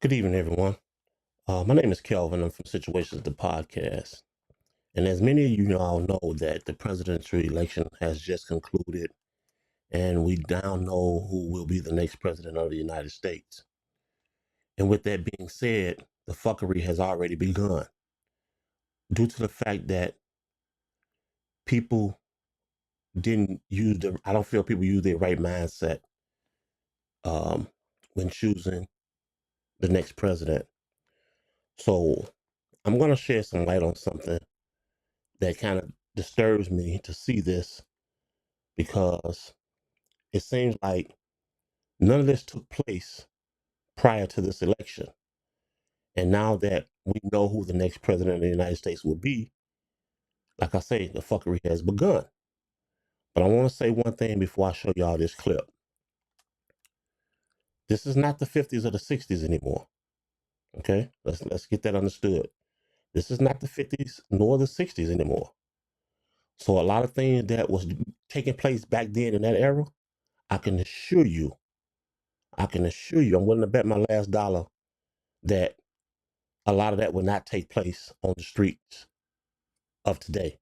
Good evening, everyone. My name is Kelvin. I'm from Situations, the podcast. And as many of you all know that the presidential election has just concluded, and we now know who will be the next president of the United States. And with that being said, the fuckery has already begun due to the fact that people I don't feel people use their right mindset um, when choosing the next president. So I'm going to shed some light on something that kind of disturbs me to see this, because it seems like none of this took place prior to this election. And now that we know who the next president of the United States will be, like I say, the fuckery has begun. But I want to say one thing before I show y'all this clip. This is not the 50s or the 60s anymore. Okay? Let's get that understood. This is not the 50s nor the 60s anymore. So a lot of things that was taking place back then in that era, I can assure you, I'm willing to bet my last dollar that a lot of that will not take place on the streets of today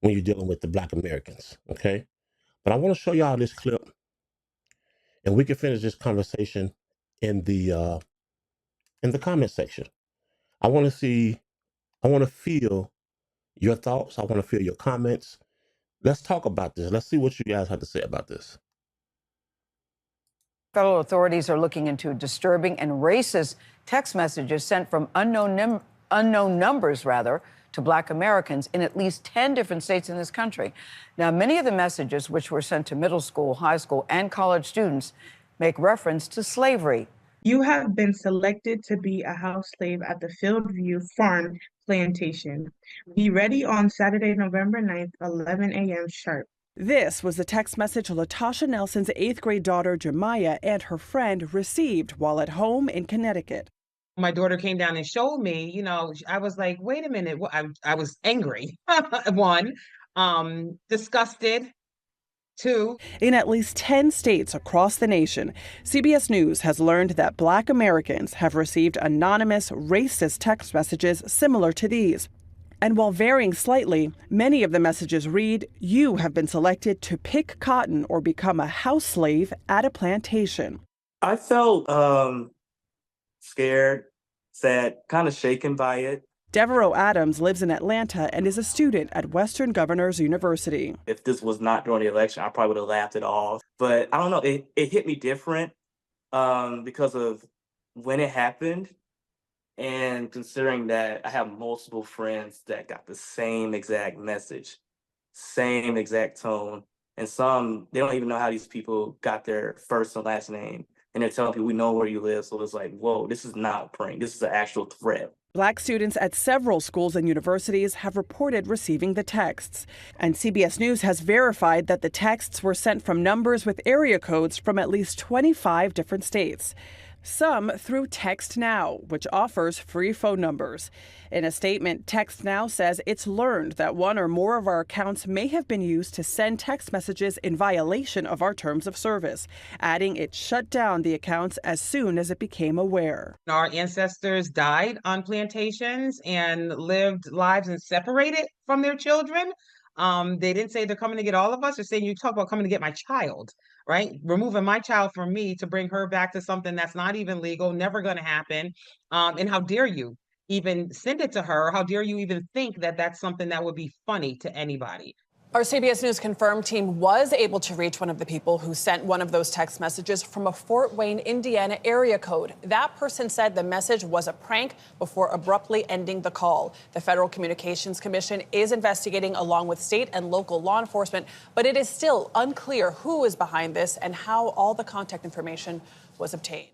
when you're dealing with the Black Americans, okay? But I want to show y'all this clip, and we can finish this conversation in the comment section. I want to feel your thoughts. I want to feel your comments. Let's talk about this. Let's see what you guys have to say about this. Federal authorities are looking into disturbing and racist text messages sent from unknown numbers to Black Americans in at least 10 different states in this country. Now, many of the messages, which were sent to middle school, high school, and college students, make reference to slavery. You have been selected to be a house slave at the Fieldview Farm Plantation. Be ready on Saturday, November 9th, 11 a.m. sharp. This was the text message Latasha Nelson's 8th grade daughter, Jemiah, and her friend received while at home in Connecticut. My daughter came down and showed me, I was like, wait a minute. I was angry. One, disgusted. Two. In at least 10 states across the nation, CBS News has learned that Black Americans have received anonymous, racist text messages similar to these. And while varying slightly, many of the messages read, "You have been selected to pick cotton or become a house slave at a plantation." I felt scared, sad, kind of shaken by it. Devereaux Adams lives in Atlanta and is a student at Western Governors University. If this was not during the election, I probably would have laughed it off. But I don't know, it hit me different because of when it happened. And considering that I have multiple friends that got the same exact message, same exact tone, and some, they don't even know how these people got their first and last name. And they're telling people, we know where you live. So it's like, whoa, this is not a prank. This is an actual threat. Black students at several schools and universities have reported receiving the texts. And CBS News has verified that the texts were sent from numbers with area codes from at least 25 different states. Some through Text Now, which offers free phone numbers. In a statement, Text Now says it's learned that one or more of our accounts may have been used to send text messages in violation of our terms of service, adding it shut down the accounts as soon as it became aware. Our ancestors died on plantations and lived lives and separated from their children. They didn't say they're coming to get all of us. They're saying, you talk about coming to get my child, right? Removing my child from me to bring her back to something that's not even legal, never going to happen. And how dare you even send it to her? How dare you even think that that's something that would be funny to anybody? Our CBS News confirmed team was able to reach one of the people who sent one of those text messages from a Fort Wayne, Indiana area code. That person said the message was a prank before abruptly ending the call. The Federal Communications Commission is investigating along with state and local law enforcement, but it is still unclear who is behind this and how all the contact information was obtained.